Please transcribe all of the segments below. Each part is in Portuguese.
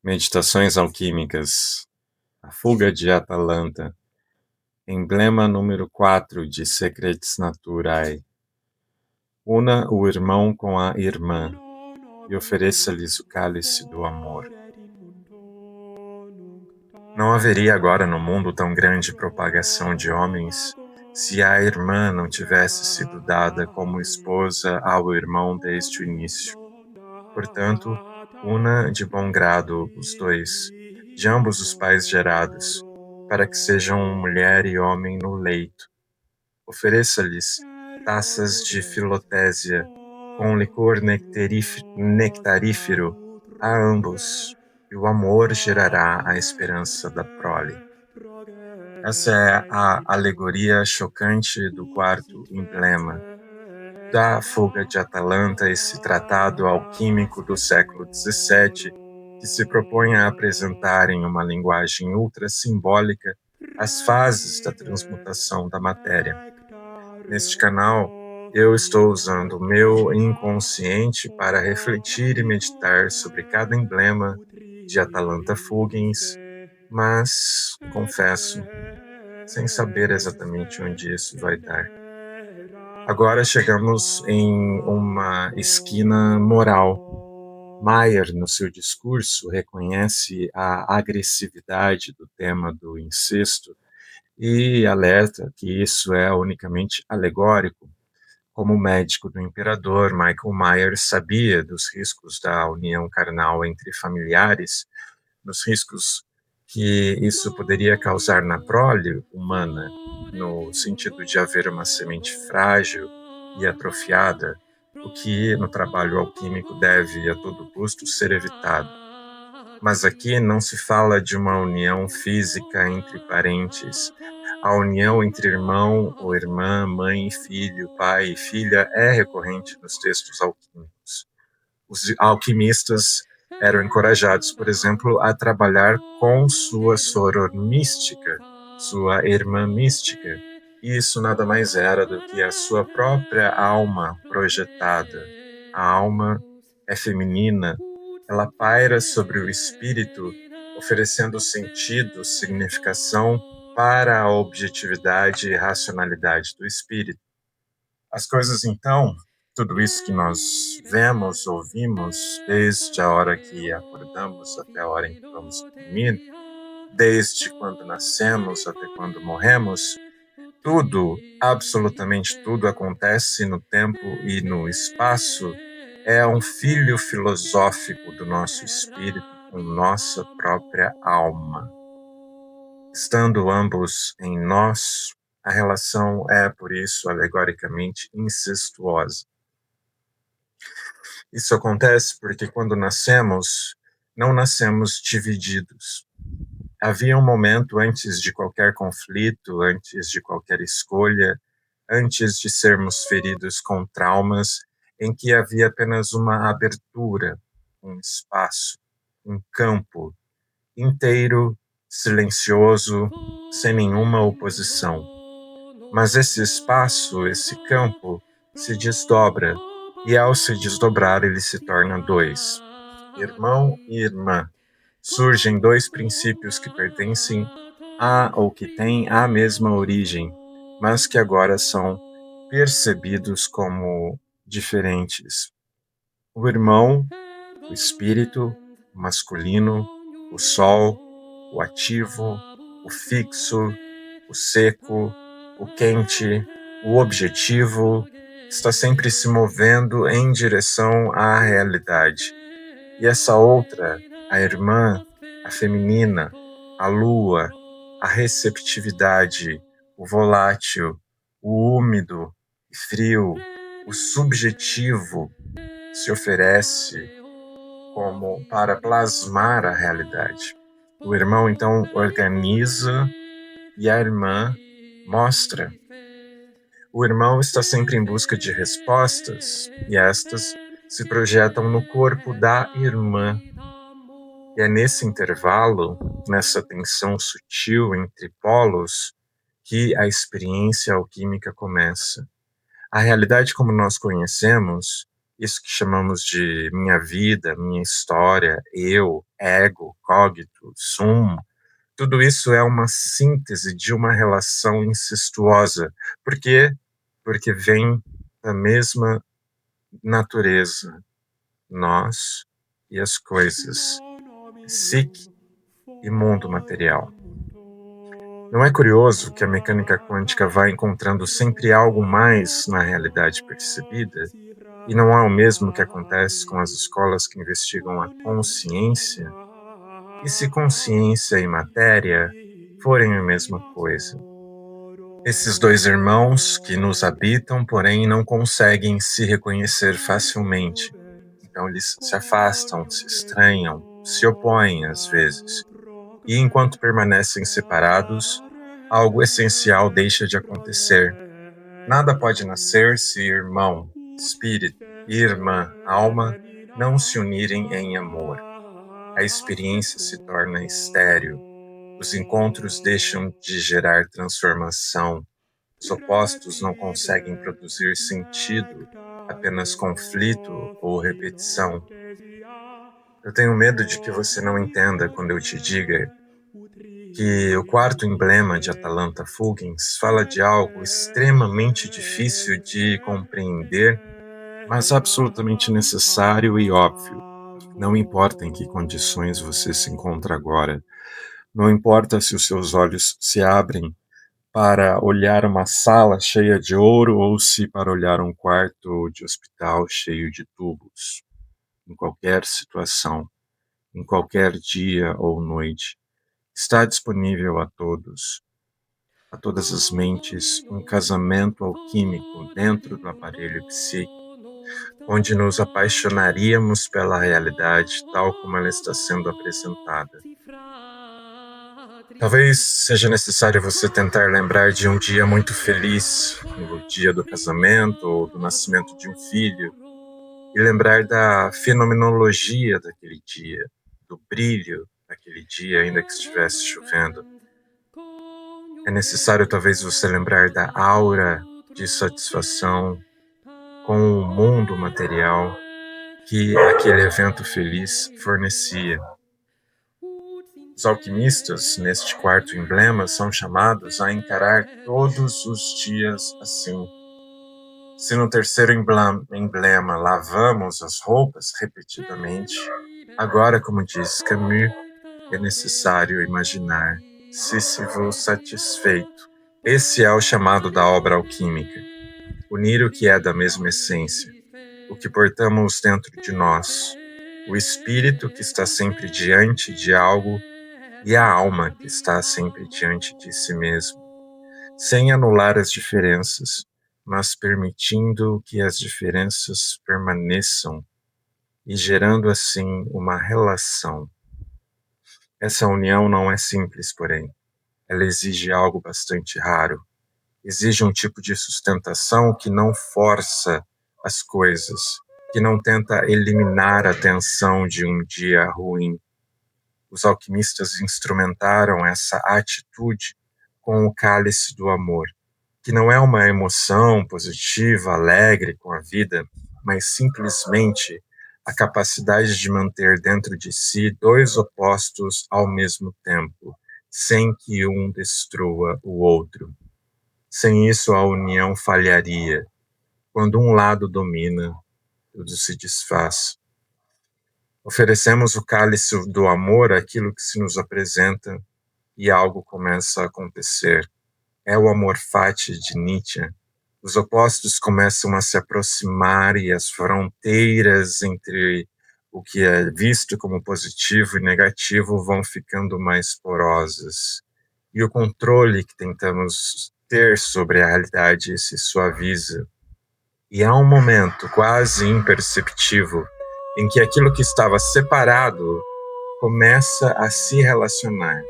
Meditações alquímicas. A fuga de Atalanta. Emblema número 4 de Secrets Naturae. Una o irmão com a irmã e ofereça-lhes o cálice do amor. Não haveria agora no mundo tão grande propagação de homens se a irmã não tivesse sido dada como esposa ao irmão desde o início. Portanto, una de bom grado os dois, de ambos os pais gerados, para que sejam mulher e homem no leito. Ofereça-lhes taças de filotésia com licor nectarífero a ambos, e o amor gerará a esperança da prole. Essa é a alegoria chocante do quarto emblema da fuga de Atalanta, esse tratado alquímico do século XVII, que se propõe a apresentar em uma linguagem ultra-simbólica as fases da transmutação da matéria. Neste canal, eu estou usando o meu inconsciente para refletir e meditar sobre cada emblema de Atalanta Fugens, mas, confesso, sem saber exatamente onde isso vai dar. Agora chegamos em uma esquina moral. Maier, no seu discurso, reconhece a agressividade do tema do incesto e alerta que isso é unicamente alegórico. Como médico do imperador, Michael Maier sabia dos riscos da união carnal entre familiares, dos riscos que isso poderia causar na prole humana, no sentido de haver uma semente frágil e atrofiada, o que no trabalho alquímico deve a todo custo ser evitado. Mas aqui não se fala de uma união física entre parentes. A união entre irmão ou irmã, mãe e filho, pai e filha é recorrente nos textos alquímicos. Os alquimistas eram encorajados, por exemplo, a trabalhar com sua soror mística, sua irmã mística. E isso nada mais era do que a sua própria alma projetada. A alma é feminina, ela paira sobre o espírito, oferecendo sentido, significação para a objetividade e racionalidade do espírito. As coisas, então, tudo isso que nós vemos, ouvimos, desde a hora que acordamos até a hora em que vamos dormir, desde quando nascemos até quando morremos, tudo, absolutamente tudo acontece no tempo e no espaço, é um filho filosófico do nosso espírito com nossa própria alma. Estando ambos em nós, a relação é, por isso, alegoricamente incestuosa. Isso acontece porque quando nascemos, não nascemos divididos. Havia um momento antes de qualquer conflito, antes de qualquer escolha, antes de sermos feridos com traumas, em que havia apenas uma abertura, um espaço, um campo inteiro, silencioso, sem nenhuma oposição. Mas esse espaço, esse campo, se desdobra, e ao se desdobrar ele se torna dois, irmão e irmã. Surgem dois princípios que pertencem a ou que têm a mesma origem, mas que agora são percebidos como diferentes. O irmão, o espírito, o masculino, o sol, o ativo, o fixo, o seco, o quente, o objetivo, está sempre se movendo em direção à realidade. E essa outra, a irmã, a feminina, a lua, a receptividade, o volátil, o úmido e frio, o subjetivo, se oferece como para plasmar a realidade. O irmão, então, organiza e a irmã mostra. O irmão está sempre em busca de respostas e estas se projetam no corpo da irmã. E é nesse intervalo, nessa tensão sutil entre polos, que a experiência alquímica começa. A realidade como nós conhecemos, isso que chamamos de minha vida, minha história, eu, ego, cogito, sum, tudo isso é uma síntese de uma relação incestuosa. Por quê? Porque vem da mesma natureza, nós e as coisas, psique e mundo material. Não é curioso que a mecânica quântica vai encontrando sempre algo mais na realidade percebida? E não é o mesmo que acontece com as escolas que investigam a consciência? E se consciência e matéria forem a mesma coisa? Esses dois irmãos que nos habitam, porém, não conseguem se reconhecer facilmente. Então, eles se afastam, se estranham, se opõem às vezes. E enquanto permanecem separados, algo essencial deixa de acontecer. Nada pode nascer se irmão, espírito, irmã, alma não se unirem em amor. A experiência se torna estéril. Os encontros deixam de gerar transformação. Os opostos não conseguem produzir sentido, apenas conflito ou repetição. Eu tenho medo de que você não entenda quando eu te diga que o quarto emblema de Atalanta Fugens fala de algo extremamente difícil de compreender, mas absolutamente necessário e óbvio. Não importa em que condições você se encontra agora, não importa se os seus olhos se abrem para olhar uma sala cheia de ouro ou se para olhar um quarto de hospital cheio de tubos. Em qualquer situação, em qualquer dia ou noite, está disponível a todas as mentes, um casamento alquímico dentro do aparelho psíquico, onde nos apaixonaríamos pela realidade tal como ela está sendo apresentada. Talvez seja necessário você tentar lembrar de um dia muito feliz, no dia do casamento ou do nascimento de um filho, e lembrar da fenomenologia daquele dia, do brilho daquele dia, ainda que estivesse chovendo. É necessário talvez você lembrar da aura de satisfação com o mundo material que aquele evento feliz fornecia. Os alquimistas, neste quarto emblema, são chamados a encarar todos os dias assim. Se no terceiro emblema lavamos as roupas repetidamente, agora, como diz Camus, é necessário imaginar Sísifo satisfeito. Esse é o chamado da obra alquímica, unir o que é da mesma essência, o que portamos dentro de nós, o espírito que está sempre diante de algo e a alma que está sempre diante de si mesmo, sem anular as diferenças, mas permitindo que as diferenças permaneçam e gerando assim uma relação. Essa união não é simples, porém, ela exige algo bastante raro. Exige um tipo de sustentação que não força as coisas, que não tenta eliminar a tensão de um dia ruim. Os alquimistas instrumentaram essa atitude com o cálice do amor, que não é uma emoção positiva, alegre com a vida, mas simplesmente a capacidade de manter dentro de si dois opostos ao mesmo tempo, sem que um destrua o outro. Sem isso, a união falharia. Quando um lado domina, tudo se desfaz. Oferecemos o cálice do amor àquilo que se nos apresenta e algo começa a acontecer. É o amor fati de Nietzsche. Os opostos começam a se aproximar e as fronteiras entre o que é visto como positivo e negativo vão ficando mais porosas. E o controle que tentamos ter sobre a realidade se suaviza. E há um momento quase imperceptível em que aquilo que estava separado começa a se relacionar.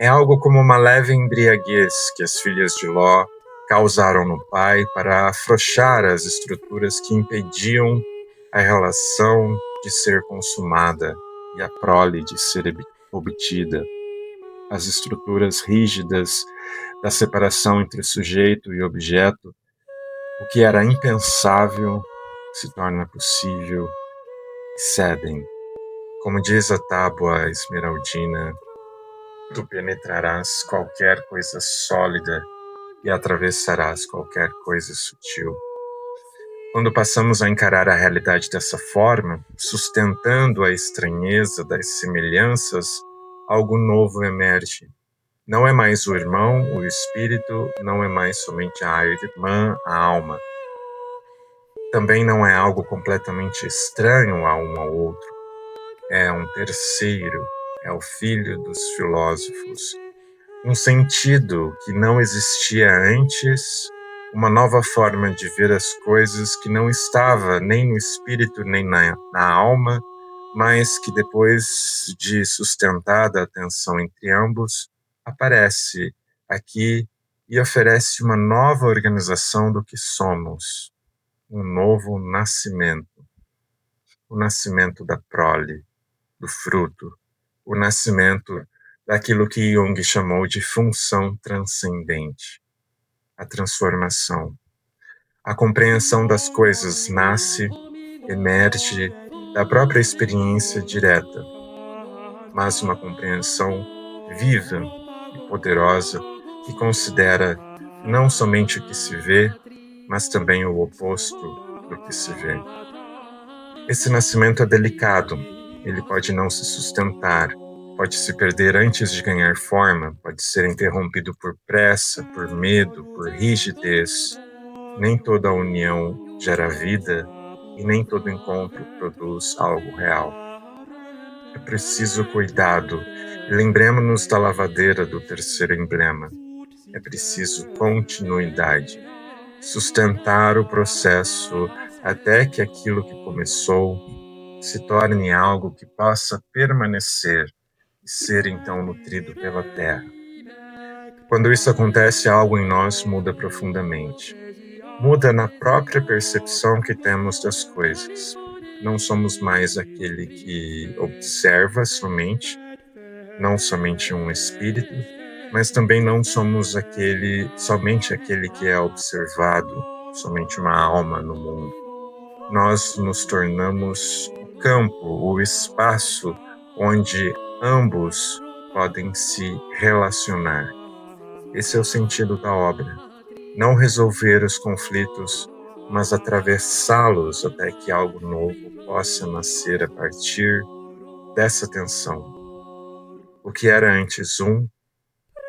É algo como uma leve embriaguez que as filhas de Ló causaram no pai para afrouxar as estruturas que impediam a relação de ser consumada e a prole de ser obtida. As estruturas rígidas da separação entre sujeito e objeto, o que era impensável, se torna possível e cedem. Como diz a tábua esmeraldina, tu penetrarás qualquer coisa sólida e atravessarás qualquer coisa sutil. Quando passamos a encarar a realidade dessa forma, sustentando a estranheza das semelhanças, algo novo emerge. Não é mais o irmão, o espírito, não é mais somente a irmã, a alma. Também não é algo completamente estranho a um ao outro. É um terceiro, é o filho dos filósofos. Um sentido que não existia antes, uma nova forma de ver as coisas que não estava nem no espírito nem na alma, mas que depois de sustentada a atenção entre ambos, aparece aqui e oferece uma nova organização do que somos, um novo nascimento, o nascimento da prole, do fruto, o nascimento daquilo que Jung chamou de função transcendente, a transformação. A compreensão das coisas nasce, emerge da própria experiência direta, mas uma compreensão viva e poderosa que considera não somente o que se vê, mas também o oposto do que se vê. Esse nascimento é delicado, ele pode não se sustentar, pode se perder antes de ganhar forma, pode ser interrompido por pressa, por medo, por rigidez. Nem toda união gera vida e nem todo encontro produz algo real. É preciso cuidado e lembremos-nos da lavadeira do terceiro emblema. É preciso continuidade, sustentar o processo até que aquilo que começou se torne algo que possa permanecer e ser então nutrido pela terra. Quando isso acontece, algo em nós muda profundamente. Muda na própria percepção que temos das coisas. Não somos mais aquele que observa somente, não somente um espírito, mas também não somos somente aquele que é observado, somente uma alma no mundo. Nós nos tornamos o campo, o espaço onde ambos podem se relacionar. Esse é o sentido da obra. Não resolver os conflitos, mas atravessá-los até que algo novo possa nascer a partir dessa tensão. O que era antes um,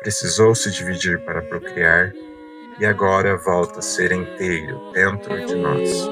precisou se dividir para procriar, e agora volta a ser inteiro dentro de nós.